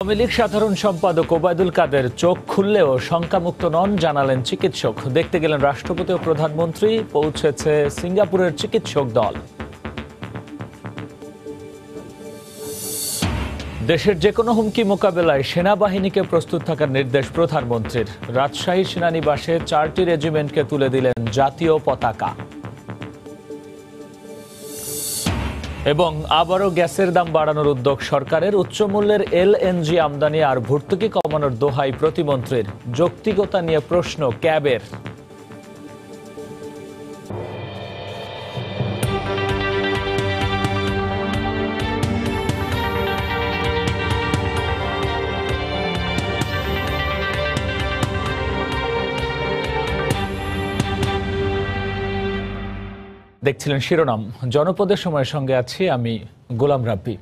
আওয়ামী লীগ সাধারণ সম্পাদক ওবায়দুল কাদের চোখ খুললেও শঙ্কামুক্ত নন, জানালেন চিকিৎসক। দেখতে গেলেন রাষ্ট্রপতি ও প্রধানমন্ত্রী। পৌঁছেছে সিঙ্গাপুরের চিকিৎসক দল। দেশের যে কোনো হুমকি মোকাবেলায় সেনাবাহিনীকে প্রস্তুত থাকার নির্দেশ প্রধানমন্ত্রীর। রাজশাহী সেনানিবাসে 4টি রেজিমেন্টকে তুলে দিলেন জাতীয় পতাকা। এবং আবারও গ্যাসের দাম বাড়ানোর উদ্যোগ সরকারের। উচ্চমূল্যের এলএনজি আমদানি আর ভর্তুকি কমানোর দোহাই প্রতিমন্ত্রীর। যৌক্তিকতা নিয়ে প্রশ্ন ক্যাবের। দেখছিলেন শিরোনাম। জনপদের সময়ের সঙ্গে আছি আমি গোলাম রাব্বি।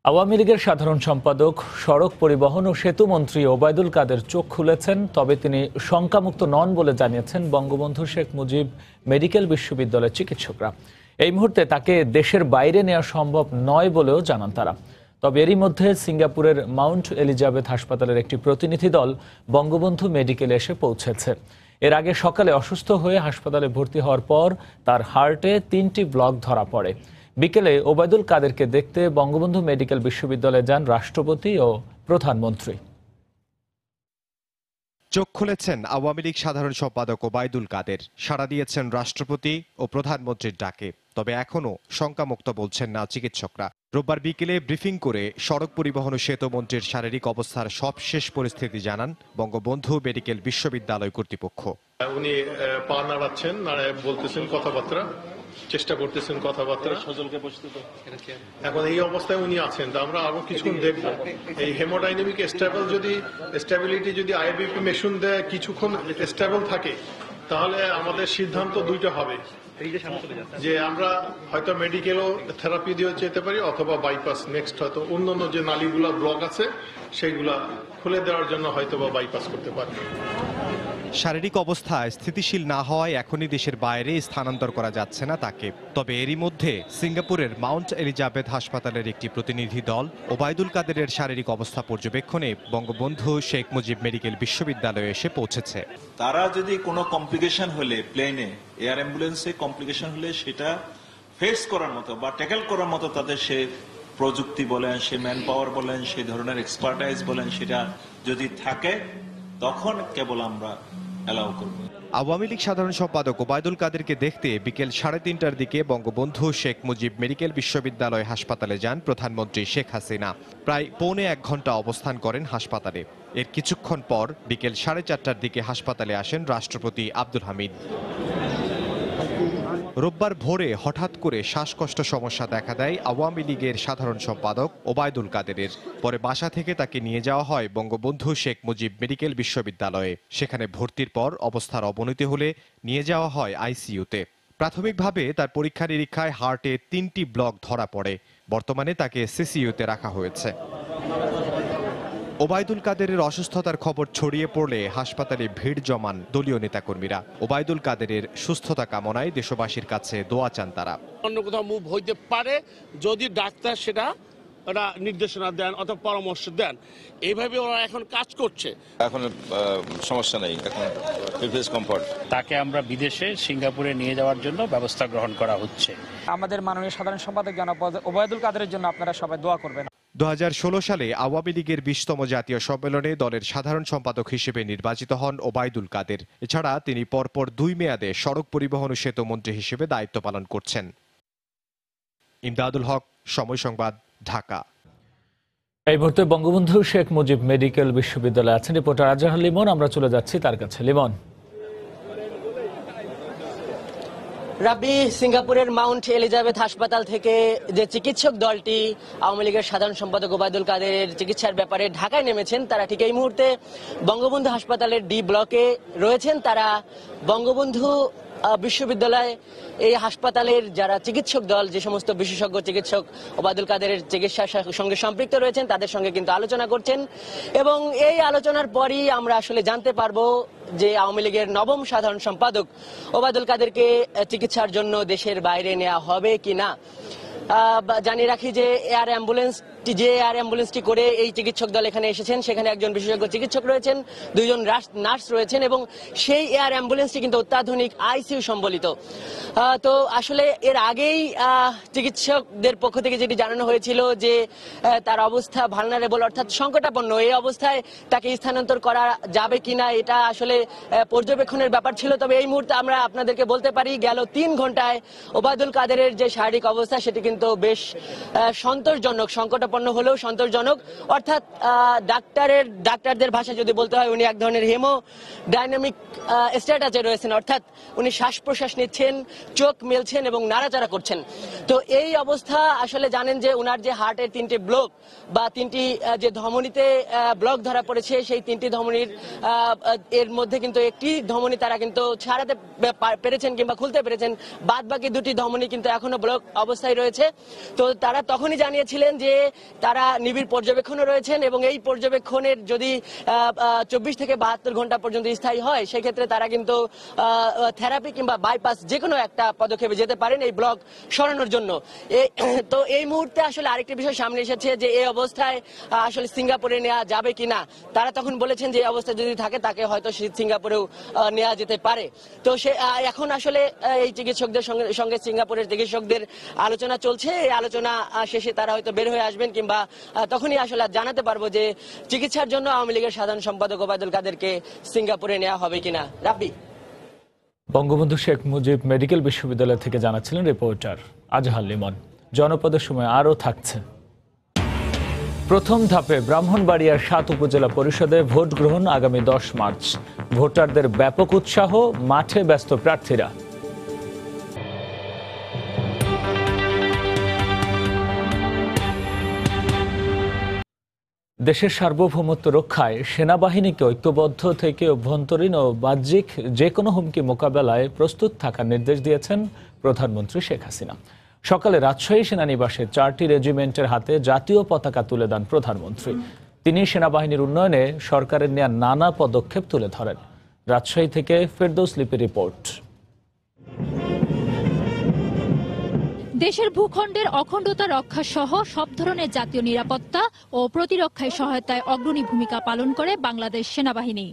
আওয়ামী লীগের সাধারণ সম্পাদক, সড়ক পরিবহন ও সেতু মন্ত্রী ওবায়দুল কাদের চোখ খুলেছেন, তবে তিনি শঙ্কামুক্ত নন বলে জানিয়েছেন বঙ্গবন্ধু শেখ মুজিব মেডিকেল বিশ্ববিদ্যালয়ের চিকিৎসকরা। এই মুহূর্তে তাকে দেশের বাইরে নেওয়া সম্ভব নয় বলেও জানান তারা। তবে এরই মধ্যে সিঙ্গাপুরের মাউন্ট এলিজাবেথ হাসপাতালের একটি প্রতিনিধি দল বঙ্গবন্ধু মেডিকেলে এসে পৌঁছেছে। এর আগে সকালে অসুস্থ হয়ে হাসপাতালে ভর্তি হওয়ার পর তার হার্টে 3টি ব্লক ধরা পড়ে। বিকেলে ওবায়দুল কাদেরকে দেখতে বঙ্গবন্ধু মেডিকেল বিশ্ববিদ্যালয়ে যান রাষ্ট্রপতি ও প্রধানমন্ত্রী। চোখ খুলেছেন আওয়ামী লীগ সাধারণ সম্পাদক ওবায়দুল কাদের। সাড়া দিয়েছেন রাষ্ট্রপতি ও প্রধানমন্ত্রীর ডাকে। তবে এখনও শঙ্কামুক্ত বলছেন না চিকিৎসকরা। রোববার বিকেলে ব্রিফিং করে সড়ক পরিবহন ও সেতু মন্ত্রীর শারীরিক অবস্থার সবশেষ পরিস্থিতি জানান বঙ্গবন্ধু মেডিকেল বিশ্ববিদ্যালয় কর্তৃপক্ষ। উনি পা নাড়াচ্ছেন, বলতেছেন কথাবার্তা, চেষ্টা করতেছেন কথাবার্তা। এখন এই অবস্থায় উনি আছেন, তো আমরা আরো কিছুক্ষণ দেখবো। এই হেমোডাইনামিক স্টেবিলিটি যদি আইবিপি মেশিন দেয় কিছুক্ষণ স্টেবল থাকে, তাহলে আমাদের সিদ্ধান্ত দুইটা হবে, যে আমরা হয়তো মেডিকেলও থেরাপি দিয়ে যেতে পারি অথবা বাইপাস। নেক্সট হয়তো অন্যান্য যে নালীগুলা ব্লক আছে সেইগুলা খুলে দেওয়ার জন্য হয়তো বা বাইপাস করতে পারি। শারীরিক অবস্থা স্থিতিশীল না হওয়ায় এখনই দেশের বাইরে স্থানান্তর করা যাচ্ছে না তাকে। তবে এরই মধ্যে সিঙ্গাপুরের মাউন্ট এলিজাবেথ হাসপাতালের একটি প্রতিনিধি দল ওবায়দুল কাদেরের শারীরিক অবস্থা পর্যবেক্ষণে বঙ্গবন্ধু শেখ মুজিব মেডিকেল বিশ্ববিদ্যালয়ে এসে পৌঁছেছে। তারা যদি কোনো কমপ্লিকেশন হলে, প্লেনে এয়ার অ্যাম্বুলেন্সে কমপ্লিকেশন হলে সেটা ফেস করার মতো বা ট্যাকেল করার মতো তাদের সে প্রযুক্তি বলেন, সে ম্যান পাওয়ার বলেন, সেই ধরনের এক্সপার্টাইজ বলেন, সেটা যদি থাকে তখন কেবল আমরা অ্যালাউ করব। আওয়ামী লীগ সাধারণ সম্পাদক ওবায়দুল কাদেরকে দেখতে বিকেল 3:30টার দিকে বঙ্গবন্ধু শেখ মুজিব মেডিকেল বিশ্ববিদ্যালয় হাসপাতালে যান প্রধানমন্ত্রী শেখ হাসিনা। প্রায় পৌনে 1 ঘন্টা অবস্থান করেন হাসপাতালে। এর কিছুক্ষণ পর বিকেল 4:30টার দিকে হাসপাতালে আসেন রাষ্ট্রপতি আব্দুল হামিদ। রোববার ভোরে হঠাৎ করে শ্বাসকষ্ট সমস্যা দেখা দেয় আওয়ামী লীগের সাধারণ সম্পাদক ওবায়দুল কাদেরের। পরে বাসা থেকে তাকে নিয়ে যাওয়া হয় বঙ্গবন্ধু শেখ মুজিব মেডিকেল বিশ্ববিদ্যালয়ে। সেখানে ভর্তির পর অবস্থার অবনতি হলে নিয়ে যাওয়া হয় আইসিইউতে। প্রাথমিকভাবে তার পরীক্ষা নিরীক্ষায় হার্টে 3টি ব্লক ধরা পড়ে। বর্তমানে তাকে সিসিইউতে রাখা হয়েছে। ওবায়দুল কাদেরের অসুস্থতার খবর ছড়িয়ে পড়লে হাসপাতালে ভিড় জমান দলীয় নেতাকর্মীরা। ওবায়দুল কাদেরের সুস্থতা কামনায় দেশবাসীর কাছে দোয়া চান তারা। অন্য কোথাও মুভ হইতে পারে যদি ডাক্তার সেটা নির্দেশনা দেন অথবা পরামর্শ দেন। এইভাবে ওরা এখন কাজ করছে। এখন সমস্যা নেই, এখন কমফর্ট। তাকে আমরা বিদেশে সিঙ্গাপুরে নিয়ে যাওয়ার জন্য ব্যবস্থা গ্রহণ করা হচ্ছে। আমাদের মাননীয় সাধারণ সম্পাদক জনাব ওবায়দুল কাদেরের জন্য আপনারা সবাই দোয়া করবেন। 2016 সালে আওয়ামী লীগের 20তম জাতীয় সম্মেলনে দলের সাধারণ সম্পাদক হিসেবে নির্বাচিত হন ওবায়দুল কাদের। এছাড়া তিনি পরপর 2 মেয়াদে সড়ক পরিবহন ও সেতু মন্ত্রী হিসেবে দায়িত্ব পালন করছেন। ইমদাদুল হক, সময় সংবাদ, ঢাকা। এই মুহূর্তে বঙ্গবন্ধু শেখ মুজিব মেডিকেল বিশ্ববিদ্যালয়ে আছেন রিপোর্টার আজহার লিমন। আমরা চলে যাচ্ছি তার কাছে। লিমন। রাব্বি, সিঙ্গাপুরের মাউন্ট এলিজাবেথ হাসপাতাল থেকে যে চিকিৎসক দলটি আওয়ামী লীগের সাধারণ সম্পাদক ওবায়দুল কাদের চিকিৎসার ব্যাপারে ঢাকায় নেমেছেন, তারা ঠিক এই মুহূর্তে বঙ্গবন্ধু হাসপাতালের ডি ব্লকে রয়েছেন। তারা বঙ্গবন্ধু বিশ্ববিদ্যালয় এই হাসপাতালের যারা চিকিৎসক দল, যে সমস্ত বিশেষজ্ঞ চিকিৎসক ওবায়দুল কাদেরের চিকিৎসার সঙ্গে সম্পৃক্ত রয়েছেন, তাদের সঙ্গে কিন্তু আলোচনা করছেন। এবং এই আলোচনার পরই আমরা আসলে জানতে পারবো যে আওয়ামী লীগের নবম সাধারণ সম্পাদক ওবায়দুল কাদেরকে চিকিৎসার জন্য দেশের বাইরে নেওয়া হবে কিনা। জানিয়ে রাখি যে এয়ার অ্যাম্বুলেন্স যে এয়ার অ্যাম্বুলেন্সটি করে এই চিকিৎসক দল এখানে এসেছেন, সেখানে একজন বিশেষজ্ঞ চিকিৎসক রয়েছেন, 2 জন নার্স রয়েছেন এবং সেই এয়ার অ্যাম্বুলেন্সটি কিন্তু অত্যাধুনিক আইসিইউ সম্বলিত। তো আসলে এর আগেই চিকিৎসকদের পক্ষ থেকে যেটি জানানো হয়েছিল যে তার অবস্থা ভালনারেবল অর্থাৎ সংকটাপন্ন, এই অবস্থায় তাকে স্থানান্তর করা যাবে কিনা এটা আসলে পর্যবেক্ষণের ব্যাপার ছিল। তবে এই মুহূর্তে আমরা আপনাদেরকে বলতে পারি গেল 3 ঘন্টায় ওবায়দুল কাদেরের যে শারীরিক অবস্থা সেটি কিন্তু বেশ সন্তোষজনক, সংকটাপন্ন হলেও সন্তোষজনক। অর্থাৎ ডাক্তারদের ভাষায় যদি বলতে হয়, উনি এক ধরনের হেমোডাইনামিক স্ট্যাটাসে রয়েছেন, অর্থাৎ উনি শ্বাস প্রশ্বাস নিচ্ছেন, চোখ মেলছেন এবং নাড়াচাড়া করছেন। তো এই অবস্থা আসলে জানেন যে উনার যে হার্টের 3টি ব্লক বা 3টি যে ধমনীতে ব্লক ধরা পড়েছে, সেই 3টি ধমনীর এর মধ্যে কিন্তু একটি ধমনী তারা কিন্তু ছাড়াতে পেরেছেন কিংবা খুলতে পেরেছেন, বাদ বাকি 2টি ধমনী কিন্তু এখনো ব্লক অবস্থায় রয়েছে। তো তারা তখনই জানিয়েছিলেন যে তারা নিবিড় পর্যবেক্ষণে রয়েছেন এবং এই পর্যবেক্ষণের যদি 24 থেকে 72 ঘন্টা পর্যন্ত স্থায়ী হয়, সেক্ষেত্রে তারা কিন্তু থেরাপি কিংবা বাইপাস যে কোনো একটা পদক্ষেপে যেতে পারেন এই ব্লক সরানোর জন্য। তো এই মুহূর্তে আসলে আরেকটি বিষয় সামনে এসেছে যে এই অবস্থায় আসলে সিঙ্গাপুরে নেওয়া যাবে কিনা। তারা তখন বলেছেন যে এই অবস্থা যদি থাকে তাকে হয়তো সিঙ্গাপুরেও নেওয়া যেতে পারে। তো সে এখন আসলে এই চিকিৎসকদের সঙ্গে সিঙ্গাপুরের চিকিৎসকদের আলোচনা চলছে। এই আলোচনা শেষে তারা হয়তো বের হয়ে আসবেন কিংবা তখনই আসলে জানাতে পারবো যে চিকিৎসার জন্য আওয়ামী লীগের সাধারণ সম্পাদক ওবায়দুল কাদেরকে সিঙ্গাপুরে নেওয়া হবে কিনা। রাব্বি। বঙ্গবন্ধু শেখ মুজিব মেডিকেল বিশ্ববিদ্যালয় থেকে জানাচ্ছিলেন রিপোর্টার আজহার লিমন। জনপদের সময় আরও থাকছে। প্রথম ধাপে ব্রাহ্মণবাড়িয়ার 7 উপজেলা পরিষদে ভোট গ্রহণ আগামী 10 মার্চ। ভোটারদের ব্যাপক উৎসাহ, মাঠে ব্যস্ত প্রার্থীরা। দেশের সার্বভৌমত্ব রক্ষায় সেনাবাহিনীকে ঐক্যবদ্ধ থেকে অভ্যন্তরীণ ও বাহ্যিক যে কোনো হুমকি মোকাবেলায় প্রস্তুত থাকার নির্দেশ দিয়েছেন প্রধানমন্ত্রী শেখ হাসিনা। সকালে রাজশাহী সেনানিবাসে 4টি রেজিমেন্টের হাতে জাতীয় পতাকা তুলে দেন প্রধানমন্ত্রী। তিনি সেনাবাহিনীর উন্নয়নে সরকারের নেওয়া নানা পদক্ষেপ তুলে ধরেন। রাজশাহী থেকে ফেরদৌস লিপির রিপোর্ট। দেশের ভূখণ্ডের অখণ্ডতা রক্ষা সহ সব ধরনের জাতীয় নিরাপত্তা ও প্রতিরক্ষায় সহায়তায় অগ্রণী ভূমিকা পালন করে বাংলাদেশ সেনাবাহিনী।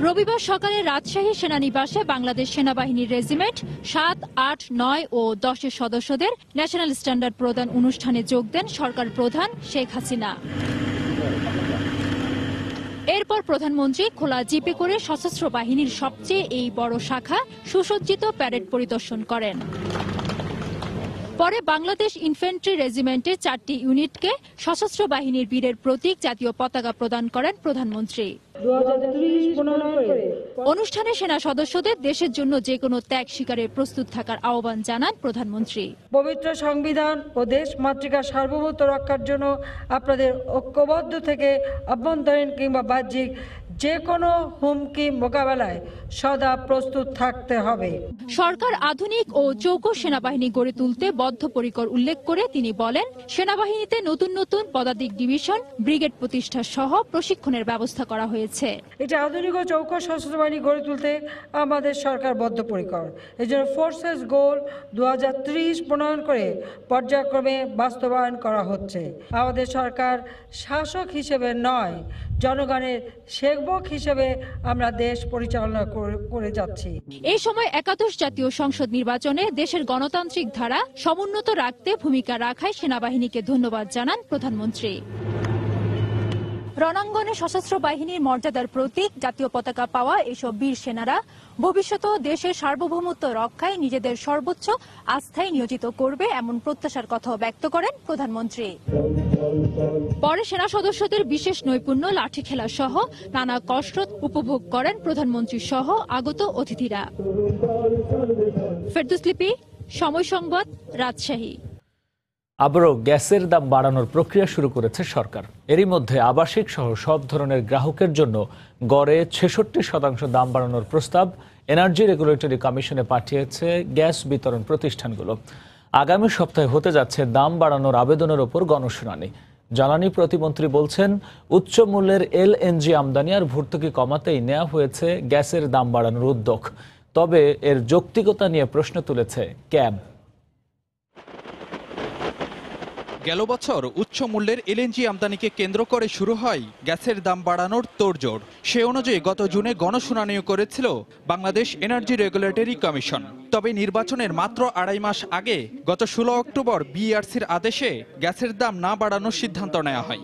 রবিবার সকালে রাজশাহী সেনানিবাসে বাংলাদেশ সেনাবাহিনীর রেজিমেন্ট 7, 8, 9 ও 10 সদস্যদের ন্যাশনাল স্ট্যান্ডার্ড প্রদান অনুষ্ঠানে যোগ দেন সরকার প্রধান শেখ হাসিনা। এরপর প্রধানমন্ত্রী খোলা জিপে করে সশস্ত্র বাহিনীর সবচেয়ে এই বড় শাখা সুসজ্জিত প্যারেড পরিদর্শন করেন। পরে বাংলাদেশ ইনফ্যান্ট্রি রেজিমেন্টের 4টি ইউনিটকে সশস্ত্র বাহিনীর বীরের প্রতীক জাতীয় পতাকা প্রদান করেন প্রধানমন্ত্রী। অনুষ্ঠানে সেনা সদস্যদের দেশের জন্য যে কোনো ত্যাগ স্বীকারে প্রস্তুত থাকার আহ্বান জানান প্রধানমন্ত্রী। পবিত্র সংবিধান ও দেশ মাতৃকার সার্বভৌমত্ব রক্ষার জন্য আপনাদের ঐক্যবদ্ধ থেকে অভ্যন্তরীণ কিংবা বাহ্যিক যে কোনো হুমকি মোকাবেলায় সদা প্রস্তুত থাকতে হবে। সরকার আধুনিক ও চৌকো সেনাবাহিনী গড়ে তুলতে বদ্ধপরিকর উল্লেখ করে তিনি বলেন, সেনাবাহিনীতে নতুন নতুন পদাতিক ডিভিশন, ব্রিগেড প্রতিষ্ঠা সহ প্রশিক্ষণের ব্যবস্থা করা হয়েছে। এটা আধুনিক ও চৌকো সশস্ত্র বাহিনী গড়ে তুলতে আমাদের সরকার বদ্ধপরিকর। এজন্য ফোর্সেস গোল 2030 প্রণয়ন করে পর্যায়ক্রমে বাস্তবায়ন করা হচ্ছে। আমাদের সরকার শাসক হিসেবে নয়, জনগণের সেবক হিসেবে আমরা দেশ পরিচালনা করে যাচ্ছি। এই সময় 11শ জাতীয় সংসদ নির্বাচনে দেশের গণতান্ত্রিক ধারা সমুন্নত রাখতে ভূমিকা রাখায় সেনাবাহিনীকে ধন্যবাদ জানান প্রধানমন্ত্রী। রণাঙ্গনে সশস্ত্র বাহিনীর মর্যাদার প্রতীক জাতীয় পতাকা পাওয়া এসব বীর সেনারা ভবিষ্যতেও দেশের সার্বভৌমত্ব রক্ষায় নিজেদের সর্বোচ্চ আস্থায় নিয়োজিত করবে এমন প্রত্যাশার কথাও ব্যক্ত করেন প্রধানমন্ত্রী। পরে সেনা সদস্যদের বিশেষ নৈপুণ্য, লাঠি খেলা সহ নানা কসরত উপভোগ করেন প্রধানমন্ত্রী সহ আগত অতিথিরা। ফেরদৌস লিপি, সময় সংবাদ, রাজশাহী। আবারও গ্যাসের দাম বাড়ানোর প্রক্রিয়া শুরু করেছে সরকার। এরই মধ্যে আবাসিক সহ সব ধরনের গ্রাহকের জন্য গড়ে 66% দাম বাড়ানোর প্রস্তাব এনার্জি রেগুলেটরি কমিশনে পাঠিয়েছে গ্যাস বিতরণ প্রতিষ্ঠানগুলো। আগামী সপ্তাহে হতে যাচ্ছে দাম বাড়ানোর আবেদনের ওপর গণশুনানি। জ্বালানি প্রতিমন্ত্রী বলছেন, উচ্চ মূল্যের এলএনজি আমদানি আর ভর্তুকি কমাতেই নেওয়া হয়েছে গ্যাসের দাম বাড়ানোর উদ্যোগ। তবে এর যৌক্তিকতা নিয়ে প্রশ্ন তুলেছে ক্যাব। গেল বছর উচ্চ মূল্যের এলএনজি আমদানিকে কেন্দ্র করে শুরু হয় গ্যাসের দাম বাড়ানোর তোড়জোড়। সে অনুযায়ী গত জুনে গণশুনানিও করেছিল বাংলাদেশ এনার্জি রেগুলেটরি কমিশন। তবে নির্বাচনের মাত্র 2.5 মাস আগে গত 16 অক্টোবর বিইআরসির আদেশে গ্যাসের দাম না বাড়ানোর সিদ্ধান্ত নেওয়া হয়।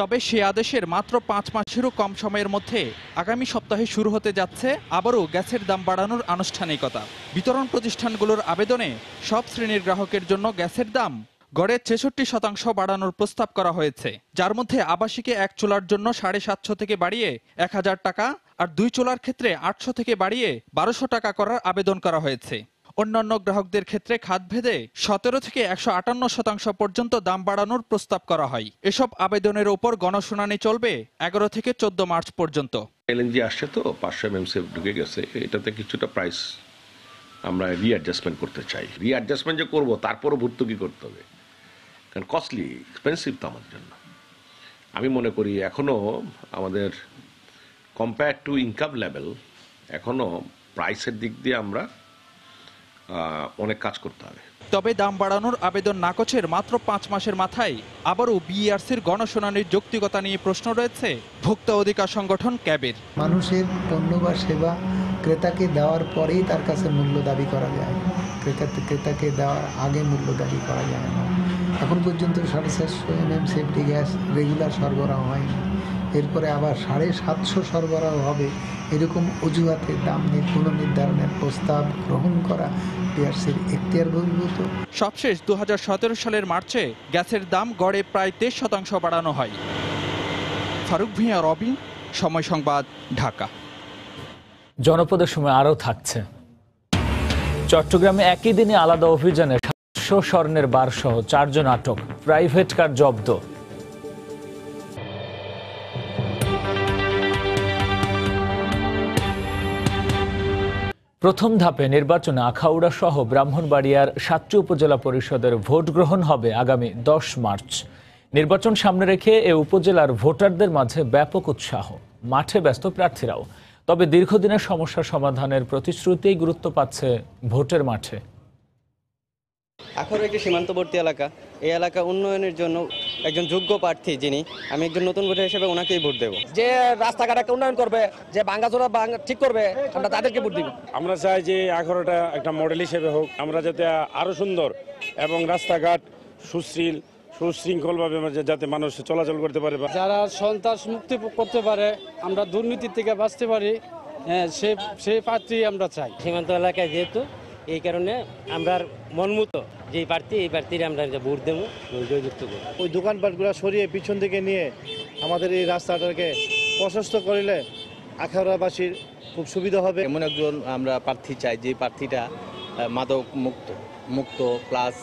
তবে সে আদেশের মাত্র 5 মাসেরও কম সময়ের মধ্যে আগামী সপ্তাহে শুরু হতে যাচ্ছে আবারও গ্যাসের দাম বাড়ানোর আনুষ্ঠানিকতা। বিতরণ প্রতিষ্ঠানগুলোর আবেদনে সব শ্রেণীর গ্রাহকের জন্য গ্যাসের দাম গড়ে 66% বাড়ানোর প্রস্তাব করা হয়েছে, যার মধ্যে আবাসিকে 1 চুলার জন্য 750 থেকে বাড়িয়ে 1000 টাকা আর 2 চুলার ক্ষেত্রে 800 থেকে বাড়িয়ে 1200 টাকা করার আবেদন করা হয়েছে। অন্যান্য গ্রাহকদের ক্ষেত্রে খাতভেদে 17 থেকে 158% পর্যন্ত দাম বাড়ানোর প্রস্তাব করা হয়। এসব আবেদনের উপর গণশুনানি চলবে 11 থেকে 14 মার্চ পর্যন্ত। এলএনজি আসছে তো 500 MMSF ঢুকে গেছে, এটাতে কিছুটা প্রাইস আমরা রিঅ্যাডজাস্টমেন্ট করতে চাই। রিঅ্যাডজাস্টমেন্ট যে করবো তারপরও ভর্তুকি করতে হবে, কারণ কস্টলি, এক্সপেন্সিভ তো আমাদের জন্য। আমি মনে করি এখনো আমাদের কম্পেয়ার টু ইনকাম লেভেল এখনো প্রাইসের দিক দিয়ে আমরা অনেক কাজ করতে হবে। তবে দাম বাড়ানোর আবেদন নাকচের মাত্র 5 মাসের মাথায় আবারও বিইআরসির গণশুনানির যৌক্তিকতা নিয়ে প্রশ্ন রয়েছে ভোক্তা অধিকার সংগঠন ক্যাবের। মানুষের পণ্য বা সেবা ক্রেতাকে দেওয়ার পরেই তার কাছে মূল্য দাবি করা যায়, ক্রেতাকে দেওয়ার আগে মূল্য দাবি করা যায় না। এখন পর্যন্ত 750 MMSF গ্যাস রেগুলার সরবরাহ হয়নি, এরপরে আবার 750 সরবরাহ হবে, এরকম অজুহাতে দাম পুনর্নির্ধারণের প্রস্তাব গ্রহণ করা বিইআরসির এখতিয়ার বহির্ভূত। সবশেষ 2017 সালের মার্চে গ্যাসের দাম গড়ে প্রায় 23% বাড়ানো হয়। ফারুক ভূঁইয়া, রবি, সময় সংবাদ, ঢাকা। জনপদের সময় আরও থাকছে। চট্টগ্রামে একই দিনে আলাদা অভিযানে 700 স্বর্ণের বার সহ 4 জন আটক, প্রাইভেট কার জব্দ। প্রথম ধাপে নির্বাচনে আখাউড়া সহ ব্রাহ্মণবাড়িয়ার 7টি উপজেলা পরিষদের ভোট গ্রহণ হবে আগামী 10 মার্চ। নির্বাচন সামনে রেখে এ উপজেলার ভোটারদের মাঝে ব্যাপক উৎসাহ, মাঠে ব্যস্ত প্রার্থীরাও। তবে দীর্ঘদিনের সমস্যা সমাধানের প্রতিশ্রুতিই গুরুত্ব পাচ্ছে ভোটের মাঠে। আখাউড়া একটি সীমান্তবর্তী এলাকা, এই এলাকা উন্নয়নের জন্য একজন যোগ্য প্রার্থী যিনি, আমি একজন নতুন ভোটার হিসেবে ওনাকেই ভোট দেব। যে রাস্তাঘাট উন্নয়ন করবে, যে ভাঙাচোরা ঠিক করবে, আমরা তাদেরকে ভোট দিব। আমরা চাই যে আখাউড়াটা একটা মডেল হিসেবে হোক, আমরা যাতে আরো সুন্দর এবং রাস্তাঘাট সুশৃঙ্খলভাবে যাতে মানুষ চলাচল করতে পারে, যারা সন্ত্রাস মুক্তি করতে পারে, আমরা দুর্নীতি থেকে বাঁচতে পারি, সেই প্রার্থী আমরা চাই। সীমান্ত এলাকায় যেহেতু, এই কারণে আমরা মনমতো যে প্রার্থী, এই প্রার্থীর আমরা ভোট দেবো, জয়যুক্ত করবো। ওই দোকানপাটগুলো সরিয়ে পিছন থেকে নিয়ে আমাদের এই রাস্তাটাকে প্রশস্ত করলে আখাউড়াবাসীর খুব সুবিধা হবে। এমন একজন আমরা প্রার্থী চাই যে প্রার্থীটা মাদক মুক্ত প্লাস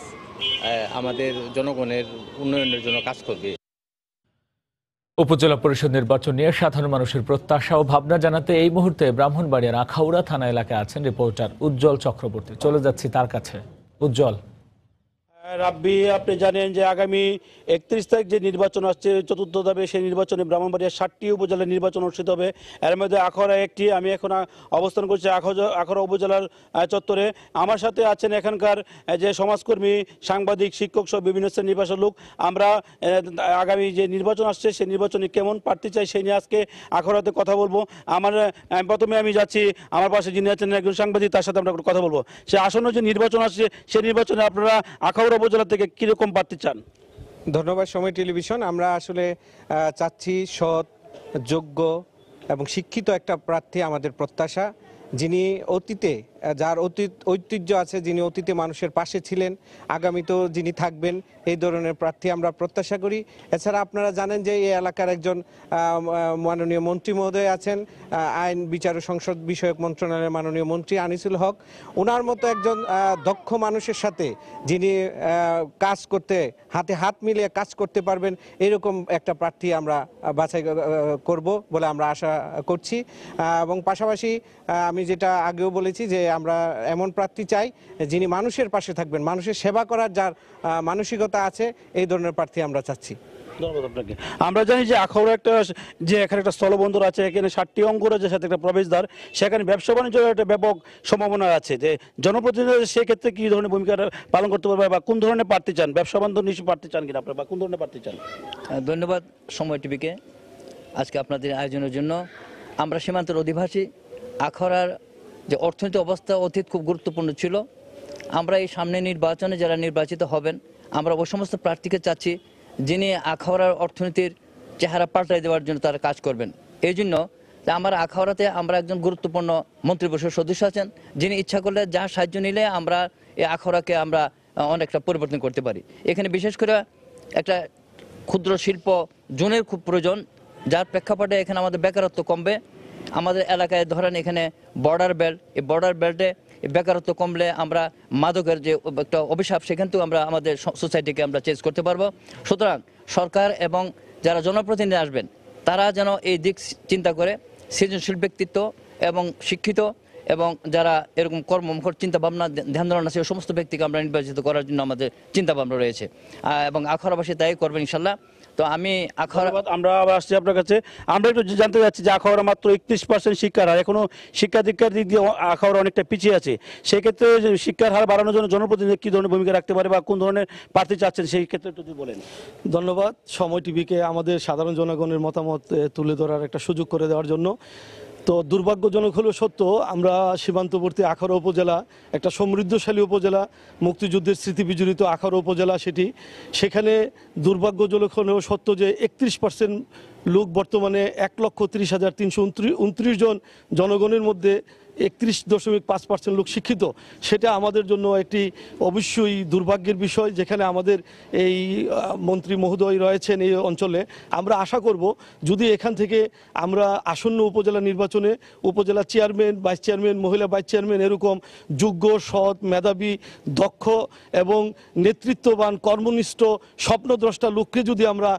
আমাদের জনগণের উন্নয়নের জন্য কাজ করবে। উপজেলা পরিষদ নির্বাচন নিয়ে সাধারণ মানুষের প্রত্যাশা ও ভাবনা জানাতে এই মুহূর্তে ব্রাহ্মণবাড়িয়ার আখাউড়া থানা এলাকায় আছেন রিপোর্টার উজ্জ্বল চক্রবর্তী। চলে যাচ্ছি তার কাছে। উজ্জ্বল, রাব্বি, আপনি জানেন যে আগামী 31 তারিখ যে নির্বাচন আসছে, চতুর্থ ধাপে, সেই নির্বাচনে ব্রাহ্মণবাড়িয়ার 7টি উপজেলার নির্বাচন অনুষ্ঠিত হবে। এর মধ্যে আখাউড়া একটি। আমি এখন অবস্থান করছি আখাউড়া উপজেলার চত্বরে। আমার সাথে আছেন এখানকার যে সমাজকর্মী, সাংবাদিক, শিক্ষক সহ বিভিন্ন শ্রেণীর পেশার লোক। আমরা আগামী যে নির্বাচন আসছে সেই নির্বাচনে কেমন প্রার্থী চাই সেই নিয়ে আজকে আখাউড়াতে কথা বলবো। প্রথমে আমি যাচ্ছি আমার পাশে যিনি আছেন একজন সাংবাদিক, তার সাথে আমরা কথা বলবো। সে আসন্ন যে নির্বাচন আসছে সেই নির্বাচনে আপনারা আখাউড়া উপজেলা থেকে কিরকম প্রার্থী চান? ধন্যবাদ সময় টেলিভিশন। আমরা আসলে চাচ্ছি সৎ, যোগ্য এবং শিক্ষিত একটা প্রার্থী আমাদের প্রত্যাশা, যিনি অতীতে, যার ঐতিহ্য আছে, যিনি অতীতে মানুষের পাশে ছিলেন, আগামীতেও যিনি থাকবেন, এই ধরনের প্রার্থী আমরা প্রত্যাশা করি। এছাড়া আপনারা জানেন যে এই এলাকার একজন মাননীয় মন্ত্রী মহোদয় আছেন, আইন বিচার ও সংসদ বিষয়ক মন্ত্রণালয়ের মাননীয় মন্ত্রী আনিসুল হক। ওনার মতো একজন দক্ষ মানুষের সাথে যিনি কাজ করতে, হাতে হাত মিলিয়ে কাজ করতে পারবেন, এরকম একটা প্রার্থী আমরা বাছাই করব বলে আমরা আশা করছি। এবং পাশাপাশি আমি যেটা আগেও বলেছি যে আমরা এমন প্রার্থী চাই যিনি মানুষের পাশে থাকবেন, মানুষের সেবা করার যার মানসিকতা আছে, এই ধরনের প্রার্থী আমরা চাচ্ছি। ধন্যবাদ আপনাকে। আমরা জানি যে আখাউড়া এখানে একটা স্থলবন্দর আছে, এখানে 7টি অঙ্গরাজ্যের সাথে একটা প্রবেশদ্বার, সেখানে ব্যবসা বাণিজ্যের একটা ব্যাপক সম্ভাবনা আছে। যে জনপ্রতিনিধি সেক্ষেত্রে কি ধরনের ভূমিকা পালন করতে পারবে বা কোন ধরনের প্রার্থী চান? ব্যবসা বাণিজ্য নিশ্চয়ই প্রার্থী চান কিনা আপনারা, বা কোন ধরনের প্রার্থী চান? ধন্যবাদ সময় টিভিকে আজকে আপনাদের আয়োজনের জন্য। আমরা সীমান্তের অধিবাসী, আখাউড়ার যে অর্থনৈতিক অবস্থা অতীত খুব গুরুত্বপূর্ণ ছিল। আমরা এই সামনে নির্বাচনে যারা নির্বাচিত হবেন, আমরা ওই সমস্ত প্রার্থীকে চাচ্ছি যিনি আখাউড়ার অর্থনীতির চেহারা পাল্টাই দেওয়ার জন্য তারা কাজ করবেন। এই জন্য আমার আখাউড়াতে আমরা একজন গুরুত্বপূর্ণ মন্ত্রিপরিষদ সদস্য আছেন, যিনি ইচ্ছা করলে যা সাহায্য নিলে আমরা এই আখাউড়াকে আমরা অনেকটা পরিবর্তন করতে পারি। এখানে বিশেষ করে একটা ক্ষুদ্র শিল্প জোনের খুব প্রয়োজন, যার প্রেক্ষাপটে এখানে আমাদের বেকারত্ব কমবে। আমাদের এলাকায় ধরেন এখানে বর্ডার বেল্ট, এই বর্ডার বেল্টে বেকারত্ব কমলে আমরা মাদকের যে একটা অভিশাপ সেখান থেকে আমরা আমাদের সোসাইটিকে আমরা চেঞ্জ করতে পারবো। সুতরাং সরকার এবং যারা জনপ্রতিনিধি আসবেন তারা যেন এই দিক চিন্তা করে সৃজনশীল ব্যক্তিত্ব এবং শিক্ষিত এবং যারা এরকম কর্মমুখর চিন্তা ভাবনা ধ্যান ধারণা আছে, সমস্ত ব্যক্তিকে আমরা নির্বাচিত করার জন্য আমাদের চিন্তা ভাবনা রয়েছে এবং আখাউড়াবাসী তাই করবেন ইনশাল্লাহ। তো আমি আমরা আবার আসছি আপনার কাছে। আমরা একটু জানতে চাচ্ছি যে আখাউড়া মাত্র 31% শিক্ষার হার, এখনো শিক্ষা দীক্ষার দিক দিয়ে আখাউড়া অনেকটা পিছিয়ে আছে। সেক্ষেত্রে শিক্ষার হার বাড়ানোর জন্য জনপ্রতিনিধি কি ধরনের ভূমিকা রাখতে পারে বা কোন ধরনের প্রার্থী চাচ্ছেন সেই ক্ষেত্রে একটু বলেন। ধন্যবাদ সময় টিভিকে আমাদের সাধারণ জনগণের মতামত তুলে ধরার একটা সুযোগ করে দেওয়ার জন্য। তো দুর্ভাগ্যজনক হলেও সত্য, আমরা সীমান্তবর্তী আখাউড়া উপজেলা একটা সমৃদ্ধশালী উপজেলা, মুক্তিযুদ্ধের স্মৃতি বিজড়িত আখাউড়া উপজেলা সেটি। সেখানে দুর্ভাগ্যজনক হলেও সত্য যে 31% লোক বর্তমানে 1,30,329 জন জনগণের মধ্যে 31.5% লোক শিক্ষিত। সেটা আমাদের জন্য একটি অবশ্যই দুর্ভাগ্যের বিষয়। যেখানে আমাদের এই মন্ত্রী মহোদয় রয়েছেন এই অঞ্চলে, আমরা আশা করব যদি এখান থেকে আমরা আসন্ন উপজেলা নির্বাচনে উপজেলা চেয়ারম্যান, ভাইস চেয়ারম্যান, মহিলা ভাইস চেয়ারম্যান এরকম যোগ্য, সৎ, মেধাবী, দক্ষ এবং নেতৃত্ববান, কর্মনিষ্ঠ, স্বপ্নদ্রষ্টা লোককে যদি আমরা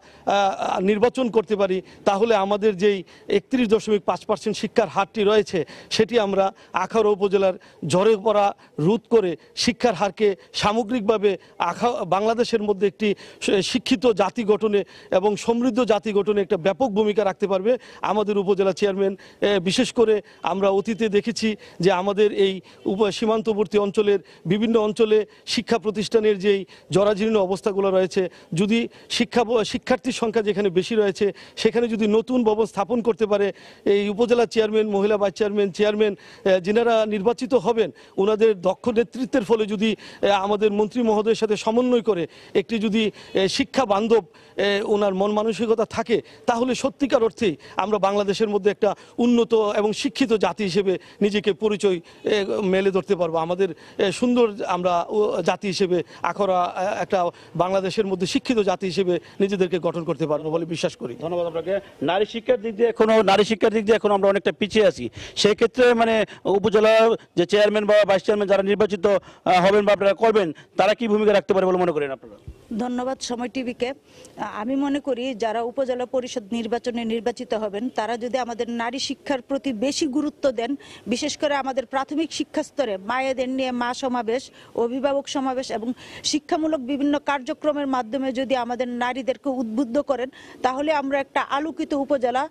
নির্বাচন করতে পারি, তাহলে আমাদের যেই 31.5% শিক্ষার হারটি রয়েছে সেটি আমরা আখাউড়া উপজেলার ঝরে পড়া রোধ করে শিক্ষার হারকে সামগ্রিকভাবে বাংলাদেশের মধ্যে একটি শিক্ষিত জাতি গঠনে এবং সমৃদ্ধ জাতি গঠনে একটা ব্যাপক ভূমিকা রাখতে পারবে আমাদের উপজেলা চেয়ারম্যান। বিশেষ করে আমরা অতীতে দেখেছি যে আমাদের এই সীমান্তবর্তী অঞ্চলের বিভিন্ন অঞ্চলে শিক্ষা প্রতিষ্ঠানের যেই জরাজীর্ণ অবস্থাগুলো রয়েছে, যদি শিক্ষার্থীর সংখ্যা যেখানে বেশি রয়েছে সেখানে যদি নতুন ভবন স্থাপন করতে পারে এই উপজেলা চেয়ারম্যান, মহিলা ভাইস চেয়ারম্যান, চেয়ারম্যান যিনারা নির্বাচিত হবেন, ওনাদের দক্ষ নেতৃত্বের ফলে যদি আমাদের মন্ত্রী মহোদয়ের সাথে সমন্বয় করে একটি যদি শিক্ষা বান্ধব ওনার মন মানসিকতা থাকে, তাহলে সত্যিকার অর্থেই আমরা বাংলাদেশের মধ্যে একটা উন্নত এবং শিক্ষিত জাতি হিসেবে নিজেকে পরিচয় মেলে ধরতে পারবো। আমাদের সুন্দর আমরা জাতি হিসেবে আখাউড়া একটা বাংলাদেশের মধ্যে শিক্ষিত জাতি হিসেবে নিজেদেরকে গঠন করতে পারবো বলে বিশ্বাস করি। ধন্যবাদ আপনাকে। নারী শিক্ষার দিক দিয়ে এখনো আমরা অনেকটা পিছিয়ে আছি। সেই ক্ষেত্রে মানে উপজেলার যে চেয়ারম্যান বা ভাইস চেয়ারম্যান যারা নির্বাচিত হবেন বা আপনারা করবেন, তারা কি ভূমিকা রাখতে পারে বলে মনে করেন আপনারা? ধন্যবাদ সময় টিভিকে। আমি মনে করি যারা উপজেলা পরিষদ নির্বাচনে নির্বাচিত হবেন তারা যদি আমাদের নারী শিক্ষার প্রতি বেশি গুরুত্ব দেন, বিশেষ করে আমাদের প্রাথমিক শিক্ষা স্তরে মায়েদের নিয়ে মা সমাবেশ, অভিভাবক সমাবেশ এবং শিক্ষামূলক বিভিন্ন কার্যক্রমের মাধ্যমে যদি আমাদের নারীদেরকে উদ্বুদ্ধ করেন, তাহলে আমরা একটা আলোকিত উপজেলা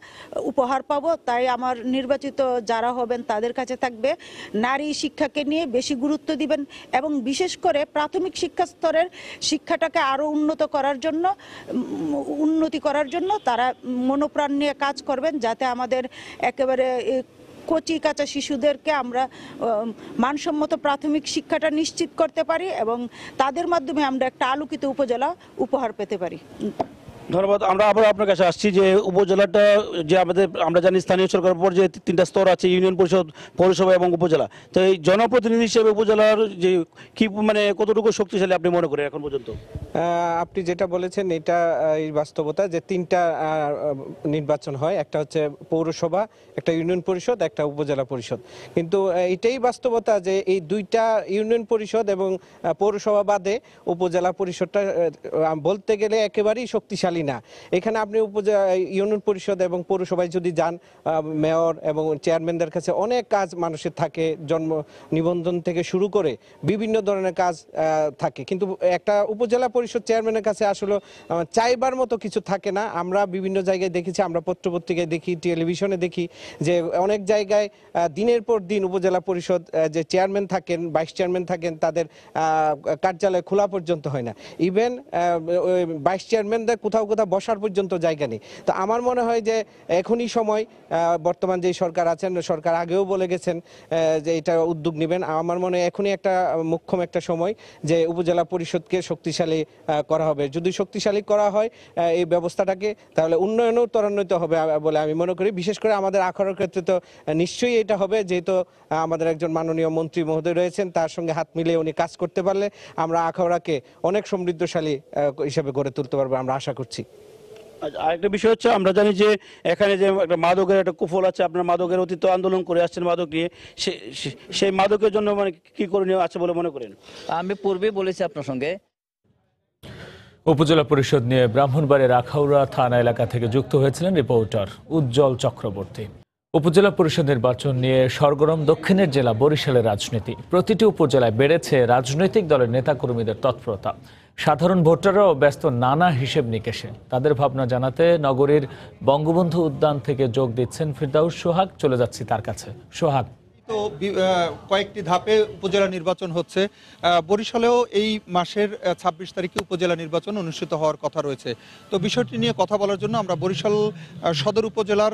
উপহার পাবো। তাই আমার নির্বাচিত যারা হবেন তাদের কাছে থাকবে নারী শিক্ষাকে নিয়ে বেশি গুরুত্ব দিবেন এবং বিশেষ করে প্রাথমিক শিক্ষা স্তরের শিক্ষাটাকে আরো উন্নতি করার জন্য তারা মনোপ্রাণ নিয়ে কাজ করবেন, যাতে আমাদের একেবারে কচি কাঁচা শিশুদেরকে আমরা মানসম্মত প্রাথমিক শিক্ষাটা নিশ্চিত করতে পারি এবং তাদের মাধ্যমে আমরা একটা আলোকিত উপজেলা উপহার পেতে পারি। ধন্যবাদ। আমরা আবার আপনার কাছে আসছি যে উপজেলাটা যে আমরা জানি স্থানীয় সরকার পর যে 3টা স্তর আছে, ইউনিয়ন পরিষদ, পৌরসভা এবং উপজেলা। তো এই জনপ্রতিনিধি হিসেবে উপজেলার যে কি মানে কতটুকু শক্তিশালী আপনি মনে করেন এখন পর্যন্ত? আপনি যেটা বলেছেন এটা এই বাস্তবতা যে 3টা নির্বাচন হয়, একটা হচ্ছে পৌরসভা, একটা ইউনিয়ন পরিষদ, একটা উপজেলা পরিষদ। কিন্তু এটাই বাস্তবতা যে এই 2টা ইউনিয়ন পরিষদ এবং পৌরসভা বাদে উপজেলা পরিষদটা বলতে গেলে একেবারেই শক্তিশালী শক্তিশালী না। এখানে আপনি ইউনিয়ন পরিষদ এবং পৌরসভায় যদি যান, মেয়র এবং চেয়ারম্যানদের কাছে অনেক কাজ মানুষের থাকে, জন্ম নিবন্ধন থেকে শুরু করে বিভিন্ন ধরনের কাজ থাকে, কিন্তু একটা উপজেলা পরিষদ চেয়ারম্যানের কাছে আসলে চাইবার মতো কিছু থাকে না। আমরা বিভিন্ন জায়গায় দেখেছি, আমরা পত্রপত্রিকায় দেখি, টেলিভিশনে দেখি যে অনেক জায়গায় দিনের পর দিন উপজেলা পরিষদ যে চেয়ারম্যান থাকেন, ভাইস চেয়ারম্যান থাকেন, তাদের কার্যালয় খোলা পর্যন্ত হয় না। ইভেন ভাইস চেয়ারম্যানদের কোথাও কোথাও বসার পর্যন্ত জায়গা নেই। তো আমার মনে হয় যে এখনই সময়, বর্তমান যে সরকার আছেন, সরকার আগেও বলে গেছেন যে এটা উদ্যোগ নেবেন। আমার মনে হয় এখনই একটা মুখ্যম একটা সময় যে উপজেলা পরিষদকে শক্তিশালী করা হবে। যদি শক্তিশালী করা হয় এই ব্যবস্থাটাকে, তাহলে উন্নয়নও ত্বরান্বিত হবে বলে আমি মনে করি। বিশেষ করে আমাদের আখড়ার ক্ষেত্রে তো নিশ্চয়ই এটা হবে, যেহেতু আমাদের একজন মাননীয় মন্ত্রী মহোদয় রয়েছেন, তার সঙ্গে হাত মিলিয়ে উনি কাজ করতে পারলে আমরা আখাউড়াকে অনেক সমৃদ্ধশালী হিসেবে গড়ে তুলতে পারবো, আমরা আশা করছি। আরেকটা বিষয় হচ্ছে, আমরা জানি যে এখানে যে একটা মাদকের একটা কুফল আছে, আপনার মাদকের অতীত আন্দোলন করে আসছেন মাদক নিয়ে, সেই মাদকের জন্য মানে কি করণীয় আছে বলে মনে করেন? আমি পূর্বে বলেছি আপনার সঙ্গে। উপজেলা পরিষদ নিয়ে ব্রাহ্মণবাড়িয়ার আখাউড়া থানা এলাকা থেকে যুক্ত হয়েছিলেন রিপোর্টার উজ্জ্বল চক্রবর্তী। উপজেলা পরিষদ নির্বাচন নিয়ে সরগরম দক্ষিণের জেলা বরিশালের রাজনীতি। প্রতিটি উপজেলায় বেড়েছে রাজনৈতিক দলের নেতাকর্মীদের তৎপরতা। সাধারণ ভোটাররাও ব্যস্ত নানা হিসেব নিকেশে। তাদের ভাবনা জানাতে নগরীর বঙ্গবন্ধু উদ্যান থেকে যোগ দিচ্ছেন ফিরদাউস সোহাগ। চলে যাচ্ছি তার কাছে। সোহাগ, তো কয়েকটি ধাপে উপজেলা নির্বাচন হচ্ছে। বরিশালেও এই মাসের 26 তারিখে উপজেলা নির্বাচন অনুষ্ঠিত হওয়ার কথা রয়েছে। তো বিষয়টি নিয়ে কথা বলার জন্য আমরা বরিশাল সদর উপজেলার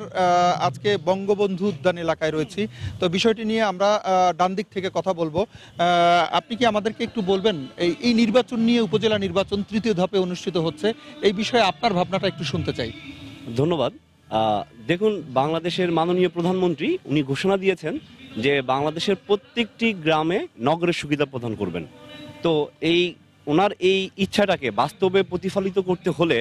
আজকে বঙ্গবন্ধু উদ্যান এলাকায় রয়েছি। তো বিষয়টি নিয়ে আমরা ডান দিক থেকে কথা বলবো। আপনি কি আমাদেরকে একটু বলবেন, এই নির্বাচন নিয়ে, উপজেলা নির্বাচন তৃতীয় ধাপে অনুষ্ঠিত হচ্ছে, এই বিষয়ে আপনার ভাবনাটা একটু শুনতে চাই। ধন্যবাদ। দেখুন, বাংলাদেশের মাননীয় প্রধানমন্ত্রী উনি ঘোষণা দিয়েছেন যে বাংলাদেশের প্রত্যেকটি গ্রামে নগরের সুবিধা প্রদান করবেন। তো ওনার এই ইচ্ছাটাকে বাস্তবে প্রতিফলিত করতে হলে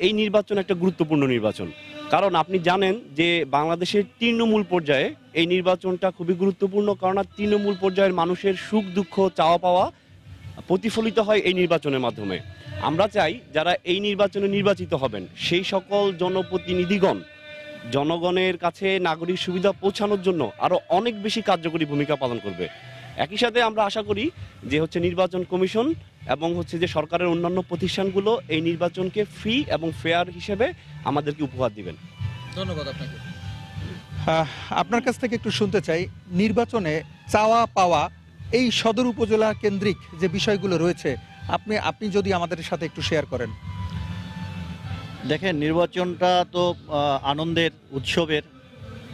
এই নির্বাচন একটা গুরুত্বপূর্ণ নির্বাচন। কারণ আপনি জানেন যে বাংলাদেশের তৃণমূল পর্যায়ে এই নির্বাচনটা খুবই গুরুত্বপূর্ণ, কারণ তৃণমূল পর্যায়ের মানুষের সুখ দুঃখ চাওয়া পাওয়া প্রতিফলিত হয় এই নির্বাচনের মাধ্যমে। আমরা চাই যারা এই নির্বাচনে নির্বাচিত হবেন সেই সকল জনপ্রতিনিধিগণ জনগণের কাছে নাগরিক সুবিধা পৌঁছানোর জন্য আরো অনেক বেশি কার্যকরী ভূমিকা পালন করবে। একই সাথে আমরা আশা করি যে নির্বাচন কমিশন এবং যে সরকারের অন্যান্য প্রতিষ্ঠানগুলো এই নির্বাচনকে ফ্রি এবং ফেয়ার হিসেবে আমাদেরকে উপহার দিবেন। ধন্যবাদ আপনাকে। আপনার কাছ থেকে একটু শুনতে চাই, নির্বাচনে চাওয়া পাওয়া এই সদর উপজেলা কেন্দ্রিক যে বিষয়গুলো রয়েছে, আপনি যদি আমাদের সাথে একটু শেয়ার করেন। দেখেন, নির্বাচনটা তো আনন্দের, উৎসবের,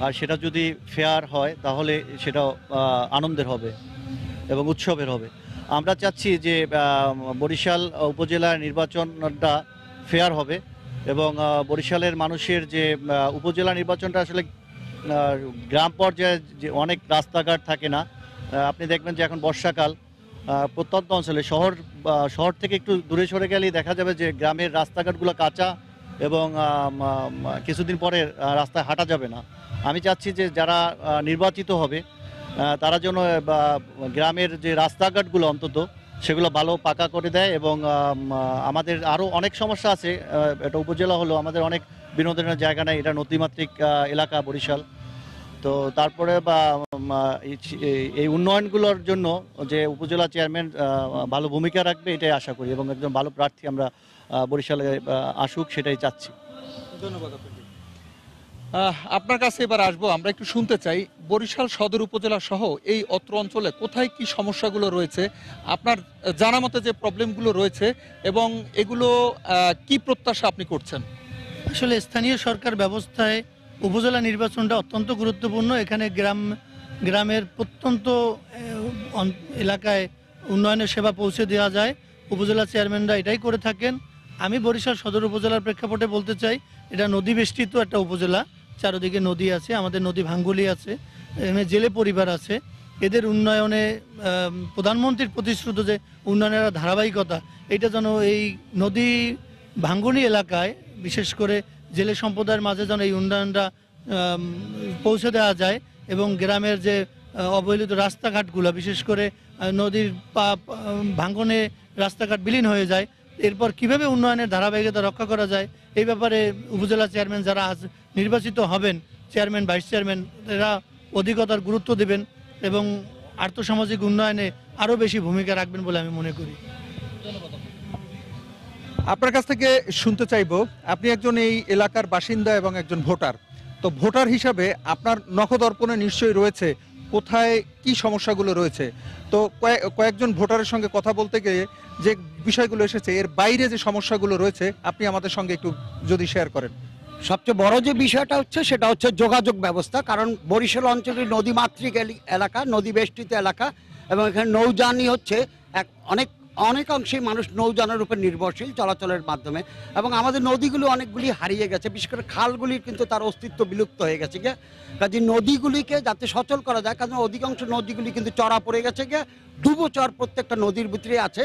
আর সেটা যদি ফেয়ার হয় তাহলে সেটা আনন্দের হবে এবং উৎসবের হবে। আমরা চাচ্ছি যে বরিশাল উপজেলার নির্বাচনটা ফেয়ার হবে এবং বরিশালের মানুষের যে উপজেলা নির্বাচনটা আসলে গ্রাম পর্যায়ে যে অনেক রাস্তাঘাট থাকে না। আপনি দেখবেন যে এখন বর্ষাকাল, প্রত্যন্ত অঞ্চলে শহর থেকে একটু দূরে সরে গেলেই দেখা যাবে যে গ্রামের রাস্তাঘাটগুলো কাঁচা এবং কিছুদিন পরে রাস্তায় হাঁটা যাবে না। আমি চাচ্ছি যে যারা নির্বাচিত হবে তারা যেন গ্রামের যে রাস্তাঘাটগুলো অন্তত সেগুলো ভালো পাকা করে দেয় এবং আমাদের আরও অনেক সমস্যা আছে। এটা উপজেলা হলো, আমাদের অনেক বিনোদনের জায়গা নেই, এটা নদীমাতৃক এলাকা বরিশাল। তো তারপরে এই উন্নয়নগুলোর জন্য যে উপজেলা চেয়ারম্যান ভালো ভূমিকা রাখবে এটাই আশা করি এবং একজন ভালো প্রার্থী আমরা বরিশালে আসুক সেটাই চাচ্ছি। ধন্যবাদ আপনাকে। আপনার কাছে এবার আসবো, আমরা একটু শুনতে চাই বরিশাল সদর উপজেলা সহ এই অত্র অঞ্চলে কোথায় কি সমস্যাগুলো রয়েছে, আপনার জানা মতে যে প্রবলেমগুলো রয়েছে এবং এগুলো কি প্রত্যাশা আপনি করছেন। আসলে স্থানীয় সরকার ব্যবস্থায় উপজেলা নির্বাচনটা অত্যন্ত গুরুত্বপূর্ণ। এখানে গ্রামের প্রত্যন্ত এলাকায় উন্নয়নের সেবা পৌঁছে দেওয়া যায়, উপজেলা চেয়ারম্যানরা এটাই করে থাকেন। আমি বরিশাল সদর উপজেলার প্রেক্ষাপটে বলতে চাই, এটা নদী বেষ্টিত একটা উপজেলা, চারদিকে নদী আছে, আমাদের নদী ভাঙ্গুলি আছে, এখানে জেলে পরিবার আছে। এদের উন্নয়নে প্রধানমন্ত্রীর প্রতিশ্রুত যে উন্নয়নের ধারাবাহিকতা, এটা যেন এই নদী ভাঙ্গুনি এলাকায় বিশেষ করে জেলে সম্প্রদায়ের মাঝে যেন এই উন্নয়নটা পৌঁছে দেওয়া যায় এবং গ্রামের যে অবহেলিত রাস্তাঘাটগুলো, বিশেষ করে নদীর ভাঙ্গনে রাস্তাঘাট বিলীন হয়ে যায়, এরপর কিভাবে উন্নয়নের ধারাবাহিকতা রক্ষা করা যায় এই ব্যাপারে উপজেলা চেয়ারম্যান যারা আজ নির্বাচিত হবেন, চেয়ারম্যান ভাইস চেয়ারম্যান, এরা অধিকতর গুরুত্ব দেবেন এবং আর্থসামাজিক উন্নয়নে আরও বেশি ভূমিকা রাখবেন বলে আমি মনে করি। আপনার কাছ থেকে শুনতে চাইবো, আপনি একজন এই এলাকার বাসিন্দা এবং একজন ভোটার, তো ভোটার হিসাবে আপনার নখদর্পণে নিশ্চয়ই রয়েছে কোথায় কি সমস্যাগুলো রয়েছে। তো কয়েকজন ভোটারের সঙ্গে কথা বলতে গিয়ে যে বিষয়গুলো এসেছে এর বাইরে যে সমস্যাগুলো রয়েছে আপনি আমাদের সঙ্গে একটু যদি শেয়ার করেন। সবচেয়ে বড় যে বিষয়টা হচ্ছে সেটা হচ্ছে যোগাযোগ ব্যবস্থা, কারণ বরিশাল অঞ্চলটি নদীমাতৃক এলাকা, নদী বেষ্টিত এলাকা এবং এখানে নৌযানই হচ্ছে অনেকাংশেই মানুষ নৌযানের উপর নির্ভরশীল চলাচলের মাধ্যমে, এবং আমাদের নদীগুলো অনেকগুলি হারিয়ে গেছে, বিশেষ করে খালগুলির কিন্তু তার অস্তিত্ব বিলুপ্ত হয়ে গেছে গিয়ে। কাজে নদীগুলিকে যাতে সচল করা যায়, কারণ অধিকাংশ নদীগুলি কিন্তু চড়া পড়ে গেছে গিয়ে, ডুবোচর প্রত্যেকটা নদীর ভিতরে আছে।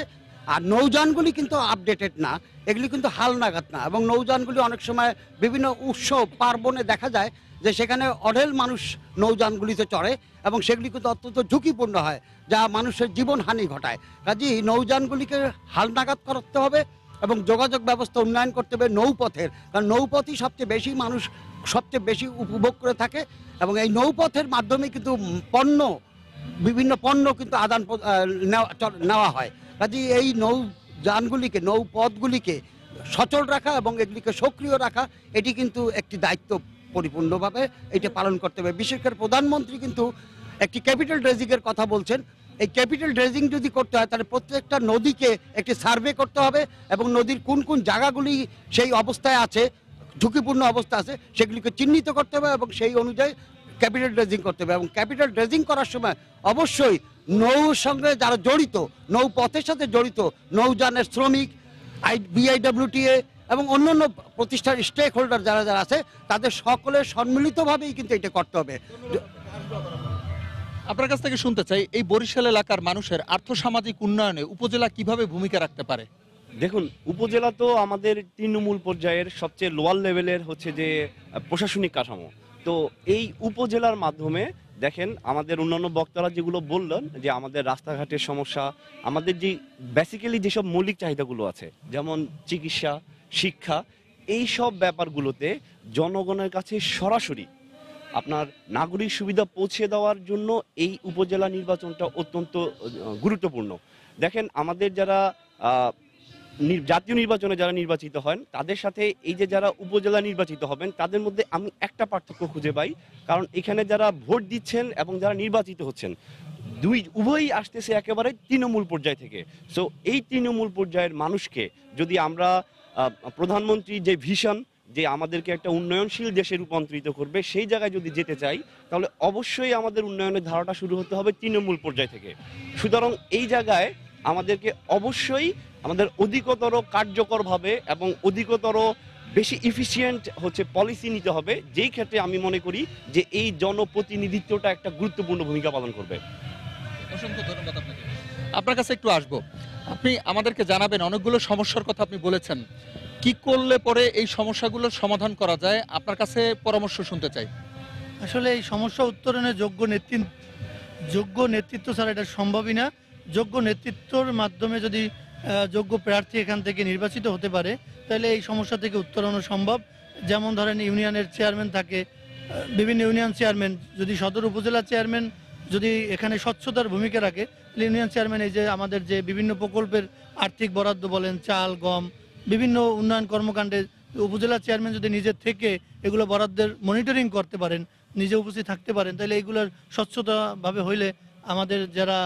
আর নৌযানগুলি কিন্তু আপডেটেড না, এগুলি কিন্তু হালনাগাদ না, এবং নৌযানগুলি অনেক সময় বিভিন্ন উৎসব পার্বণে দেখা যায় যে সেখানে অঢেল মানুষ নৌযানগুলিতে চড়ে এবং সেগুলি কিন্তু অত্যন্ত ঝুঁকিপূর্ণ হয়, যা মানুষের জীবনহানি ঘটায়। কাজেই নৌযানগুলিকে হালনাগাদ করতে হবে এবং যোগাযোগ ব্যবস্থা উন্নয়ন করতে হবে নৌপথের, কারণ নৌপথই সবচেয়ে বেশি মানুষ সবচেয়ে বেশি উপভোগ করে থাকে এবং এই নৌপথের মাধ্যমে কিন্তু বিভিন্ন পণ্য কিন্তু নেওয়া হয়। কাজেই এই নৌযানগুলিকে, নৌপথগুলিকে সচল রাখা এবং এগুলিকে সক্রিয় রাখা, এটি কিন্তু একটি দায়িত্ব পরিপূর্ণভাবে এটা পালন করতে হবে। বিশেষ করে প্রধানমন্ত্রী কিন্তু একটি ক্যাপিটাল ড্রেজিংয়ের কথা বলছেন। এই ক্যাপিটাল ড্রেজিং যদি করতে হয় তাহলে প্রত্যেকটা নদীকে একটি সার্ভে করতে হবে এবং নদীর কোন কোন জায়গাগুলি সেই অবস্থায় আছে, ঝুঁকিপূর্ণ অবস্থা আছে, সেগুলিকে চিহ্নিত করতে হবে এবং সেই অনুযায়ী ক্যাপিটাল ড্রেজিং করতে হবে। এবং ক্যাপিটাল ড্রেজিং করার সময় অবশ্যই নৌর সঙ্গে যারা জড়িত, নৌপথের সাথে জড়িত, নৌযানের শ্রমিক, BIWTA এবং অন্যান্য প্রতিষ্ঠানের স্টেক হোল্ডার যারা যারা আছে তাদের সকলের সম্মিলিতভাবেই কিন্তু এটা করতে হবে। আপনার কাছ থেকে শুনতে চাই, এই বরিশাল এলাকার মানুষের আর্থসামাজিক উন্নয়নে উপজেলা কিভাবে ভূমিকা রাখতে পারে? দেখুন, উপজেলা তো আমাদের তৃণমূল পর্যায়ের সবচেয়ে লোয়ার লেভেলের হচ্ছে যে প্রশাসনিক কাঠামো। তো এই উপজেলার মাধ্যমে দেখেন আমাদের অন্যান্য বক্তারা যেগুলো বললেন যে আমাদের রাস্তাঘাটের সমস্যা, আমাদের যে বেসিক্যালি যেসব মৌলিক চাহিদাগুলো আছে যেমন চিকিৎসা, শিক্ষা, এই সব ব্যাপারগুলোতে জনগণের কাছে সরাসরি আপনার নাগরিক সুবিধা পৌঁছে দেওয়ার জন্য এই উপজেলা নির্বাচনটা অত্যন্ত গুরুত্বপূর্ণ। দেখেন আমাদের যারা জাতীয় নির্বাচনে যারা নির্বাচিত হন তাদের সাথে এই যে যারা উপজেলা নির্বাচিত হবেন তাদের মধ্যে আমি একটা পার্থক্য খুঁজে পাই, কারণ এখানে যারা ভোট দিচ্ছেন এবং যারা নির্বাচিত হচ্ছেন উভয়ই আসতেছে একেবারে তৃণমূল পর্যায় থেকে। সো এই তৃণমূল পর্যায়ের মানুষকে যদি আমরা প্রধানমন্ত্রী যে ভিশন যে আমাদেরকে একটা উন্নয়নশীল দেশে রূপান্তরিত করবে সেই জায়গায় যদি যেতে চাই তাহলে অবশ্যই আমাদের উন্নয়নের ধারাটা শুরু হতে হবে তৃণমূল পর্যায় থেকে। সুতরাং এই জায়গায় আমাদেরকে অবশ্যই আমাদের অধিকতর কার্যকরভাবে এবং অধিকতর বেশি ইফিসিয়েন্ট হচ্ছে পলিসি নিতে হবে, যেই ক্ষেত্রে আমি মনে করি যে এই জনপ্রতিনিধিত্বটা একটা গুরুত্বপূর্ণ ভূমিকা পালন করবে। অসংখ্য ধন্যবাদ আপনাকে। আপনার কাছে একটু আসবো, আপনি আমাদেরকে জানাবেন অনেকগুলো সমস্যার কথা আপনি বলেছেন, কি করলে পরে এই সমস্যাগুলোর সমাধান করা যায়, আপনার কাছে পরামর্শ শুনতে চাই। আসলে এই সমস্যা উত্তরণে যোগ্য নেতৃত্ব ছাড়া এটা সম্ভবই না। যোগ্য নেতৃত্বর মাধ্যমে যদি যোগ্য প্রার্থী এখান থেকে নির্বাচিত হতে পারে তাহলে এই সমস্যা থেকে উত্তরণও সম্ভব। যেমন ধরেন ইউনিয়নের চেয়ারম্যান থাকে, বিভিন্ন ইউনিয়ন চেয়ারম্যান, যদি সদর উপজেলা চেয়ারম্যান যদি এখানে স্বচ্ছতার ভূমিকা রাখে তাহলে ইউনিয়ন চেয়ারম্যান এই যে আমাদের যে বিভিন্ন প্রকল্পের আর্থিক বরাদ্দ বলেন, চাল, গম, বিভিন্ন উন্নয়ন কর্মকাণ্ডে উপজেলা চেয়ারম্যান যদি নিজের থেকে এগুলো বরাদ্দের মনিটরিং করতে পারেন, নিজে উপস্থিত থাকতে পারেন, তাহলে এগুলোর স্বচ্ছতাভাবে হইলে আমাদের যারা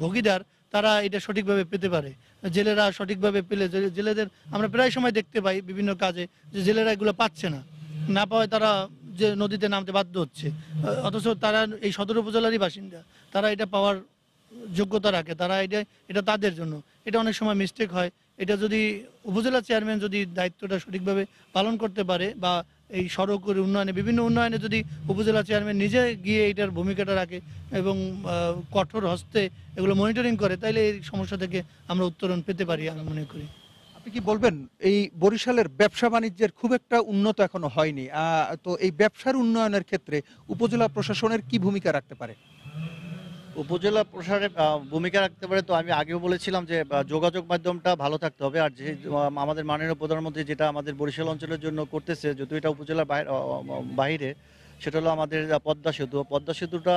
ভোগীদার তারা এটা সঠিকভাবে পেতে পারে। জেলেরা সঠিকভাবে পেলে, জেলেদের আমরা প্রায় সময় দেখতে পাই বিভিন্ন কাজে যে জেলেরা এগুলো পাচ্ছে না পাওয়ায় তারা যে নদীতে নামতে বাধ্য হচ্ছে, অথচ তারা এই সদর উপজেলারই বাসিন্দা, তারা এটা পাওয়ার যোগ্যতা রাখে, তারা এটা তাদের জন্য। এটা অনেক সময় মিস্টেক হয়। এটা যদি উপজেলা চেয়ারম্যান যদি দায়িত্বটা সঠিকভাবে পালন করতে পারে বা এই সড়কের উন্নয়নে বিভিন্ন উন্নয়নে যদি উপজেলা চেয়ারম্যান নিজে গিয়ে এটার ভূমিকাটা রাখে এবং কঠোর হস্তে এগুলো মনিটরিং করে, তাহলে এই সমস্যা থেকে আমরা উত্তরণ পেতে পারি আমি মনে করি। আপনি কি বলবেন, এই বরিশালের ব্যবসা বাণিজ্যের খুব একটা উন্নত এখনো হয়নি, তো এই ব্যবসার উন্নয়নের ক্ষেত্রে উপজেলা প্রশাসনের কি ভূমিকা রাখতে পারে? উপজেলা প্রসারে ভূমিকা রাখতে পারে, তো আমি আগেও বলেছিলাম যে যোগাযোগ মাধ্যমটা ভালো থাকতে হবে। আর যে আমাদের মাননীয় প্রধানমন্ত্রী যেটা আমাদের বরিশাল অঞ্চলের জন্য করতেছে, যদিও এটা উপজেলার বাইরে, সেটা হলো আমাদের পদ্মা সেতু। পদ্মা সেতুটা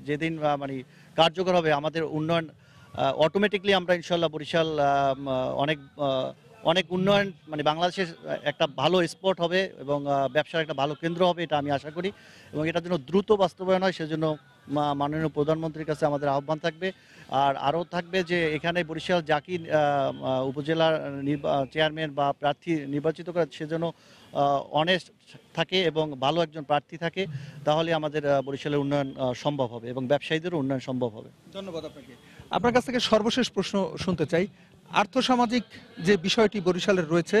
যেদিন মানে কার্যকর হবে, আমাদের উন্নয়ন অটোমেটিকলি আমরা ইনশাল্লাহ বরিশাল অনেক উন্নয়ন, মানে বাংলাদেশের একটা ভালো স্পট হবে এবং ব্যবসার একটা ভালো কেন্দ্র হবে, এটা আমি আশা করি। এবং এটার জন্য দ্রুত বাস্তবায়ন হয়, সেজন্য মাননীয় প্রধানমন্ত্রীর কাছে আমাদের আহ্বান থাকবে। আর আরও থাকবে যে এখানে বরিশাল যাকে উপজেলার চেয়ারম্যান বা প্রার্থী নির্বাচিত করে, সেজন্য অনেস্ট থাকে এবং ভালো একজন প্রার্থী থাকে, তাহলে আমাদের বরিশালের উন্নয়ন সম্ভব হবে এবং ব্যবসায়ীদেরও উন্নয়ন সম্ভব হবে। ধন্যবাদ আপনাকে। আপনার কাছ থেকে সর্বশেষ প্রশ্ন শুনতে চাই। আর্থসামাজিক যে বিষয়টি বরিশালের রয়েছে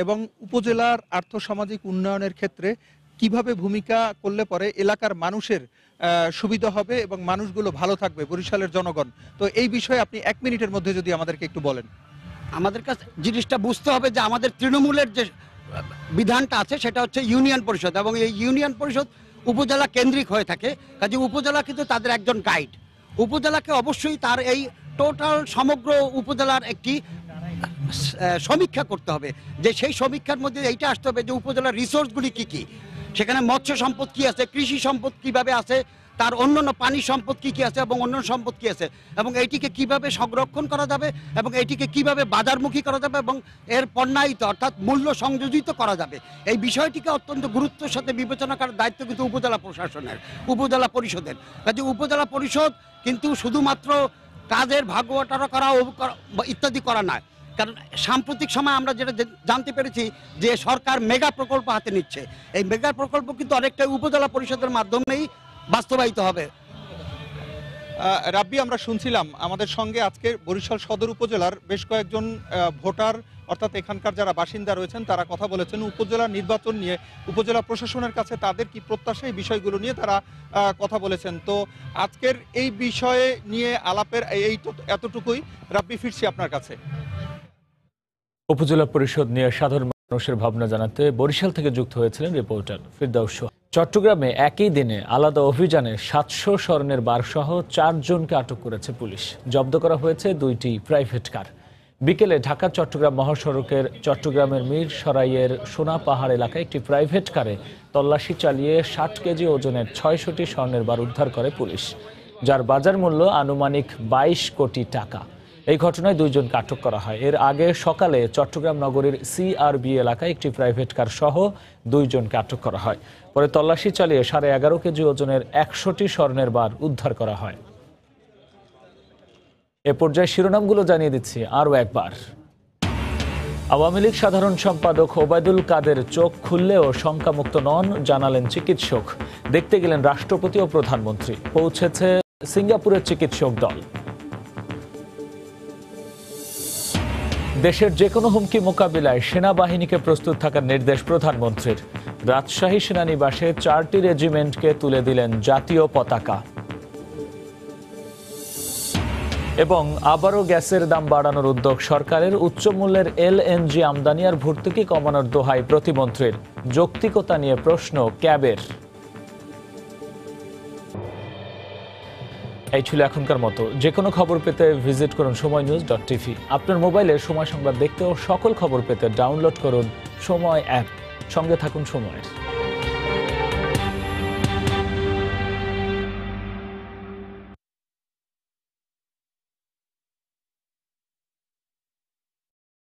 এবং উপজেলার আর্থসামাজিক উন্নয়নের ক্ষেত্রে কিভাবে ভূমিকা করলে পরে এলাকার মানুষের সুবিধা হবে এবং মানুষগুলো ভালো থাকবে, বরিশালের জনগণ, তো এই বিষয়ে আপনি 1 মিনিটের মধ্যে যদি আমাদেরকে একটু বলেন। আমাদের কাছে জিনিসটা বুঝতে হবে যে আমাদের তৃণমূলের যে বিধানটা আছে সেটা হচ্ছে ইউনিয়ন পরিষদ, এবং এই ইউনিয়ন পরিষদ উপজেলা কেন্দ্রিক হয়ে থাকে। কাজে উপজেলা কিন্তু তাদের একজন গাইড। উপজেলাকে অবশ্যই তার এই টোটাল সমগ্র উপজেলার একটি সমীক্ষা করতে হবে, যে সেই সমীক্ষার মধ্যে এইটা আসতে হবে যে উপজেলার রিসোর্সগুলি কি কি, সেখানে মৎস্য সম্পদ কি আছে, কৃষি সম্পদ কিভাবে আছে, তার অন্যান্য পানি সম্পদ কি কি আছে এবং অন্যান্য সম্পদ কি আছে, এবং এইটিকে কিভাবে সংরক্ষণ করা যাবে এবং এইটিকে কিভাবে বাজারমুখী করা যাবে এবং এর পণ্যায়িত অর্থাৎ মূল্য সংযোজিত করা যাবে, এই বিষয়টিকে অত্যন্ত গুরুত্বের সাথে বিবেচনা করার দায়িত্ব কিন্তু উপজেলা প্রশাসনের, উপজেলা পরিষদের। কাজে উপজেলা পরিষদ কিন্তু শুধুমাত্র কাজের ভাগবটারা করা ইত্যাদি করা নয়, কারণ সাম্প্রতিক সময় আমরা যেটা জানতে পেরেছি যে সরকার মেগা প্রকল্প হাতে নিচ্ছে। এই মেগা প্রকল্প কিন্তু অনেকটাই উপজেলা পরিষদের মাধ্যমেই বাস্তবায়িত হবে। রাব্বি, আমরা শুনছিলাম আমাদের সঙ্গে আজকে বরিশাল সদর উপজেলার বেশ কয়েকজন ভোটার অর্থাৎ এখানকার যারা বাসিন্দা রয়েছেন তারা কথা বলেছেন উপজেলা নির্বাচন নিয়ে, উপজেলা প্রশাসনের কাছে তাদের কি প্রত্যাশা, এই বিষয়গুলো নিয়ে তারা কথা বলেছেন। তো আজকের এই বিষয়ে নিয়ে আলাপের এতটুকুই। রাব্বি, ফিরছি আপনার কাছে। উপজেলা পরিষদ নিয়ে সাধারণ মানুষের ভাবনা জানাতে বরিশাল থেকে যুক্ত হয়েছিলেন রিপোর্টার ফিরদাউস। চট্টগ্রামে একই দিনে আলাদা অভিযানে 700 স্বর্ণের বারসহ 4 জনকে আটক করেছে পুলিশ। জব্দ করা হয়েছে 2টি প্রাইভেট কার। বিকেলে ঢাকা চট্টগ্রাম মহাসড়কের চট্টগ্রামের মিরসরাইয়ের সোনা পাহাড় এলাকায় একটি প্রাইভেট কারে তল্লাশি চালিয়ে 60 কেজি ওজনের 600টি স্বর্ণের বার উদ্ধার করে পুলিশ, যার বাজার মূল্য আনুমানিক 22 কোটি টাকা। এই ঘটনায় 2 জনকে আটক করা হয়। এর আগে সকালে চট্টগ্রাম নগরীর CRB এলাকায় একটি প্রাইভেট কার সহ 2 জনকে আটক করা হয়। পরে তল্লাশি চালিয়ে 11.5 কেজি ওজনের 100টি স্বর্ণের বার উদ্ধার করা হয়। এ পর্যায়ে শিরোনামগুলো জানিয়ে দিচ্ছি আরও একবার। আওয়ামী লীগ সাধারণ সম্পাদক ওবায়দুল কাদের চোখ খুললেও শঙ্কামুক্ত নন, জানালেন চিকিৎসক। দেখতে গেলেন রাষ্ট্রপতি ও প্রধানমন্ত্রী। পৌঁছেছে সিঙ্গাপুরের চিকিৎসক দল। দেশের যে কোনো হুমকি মোকাবিলায় সেনাবাহিনীকে প্রস্তুত থাকার নির্দেশ প্রধানমন্ত্রীর। রাজশাহী সেনানিবাসে 4টি রেজিমেন্টকে তুলে দিলেন জাতীয় পতাকা। এবং আবারও গ্যাসের দাম বাড়ানোর উদ্যোগ সরকারের। উচ্চ মূল্যের LNG আমদানি আর ভর্তুকি কমানোর দোহাই প্রতিমন্ত্রীর। যৌক্তিকতা নিয়ে প্রশ্ন ক্যাবের। এই ছিল এখনকার মতো। যে কোনো খবর পেতে ভিজিট করুন সময়নিউজ.tv। আপনার মোবাইলে সময় সংবাদ দেখতে ও সকল খবর পেতে ডাউনলোড করুন সময় অ্যাপ। সঙ্গে থাকুন সময়ের।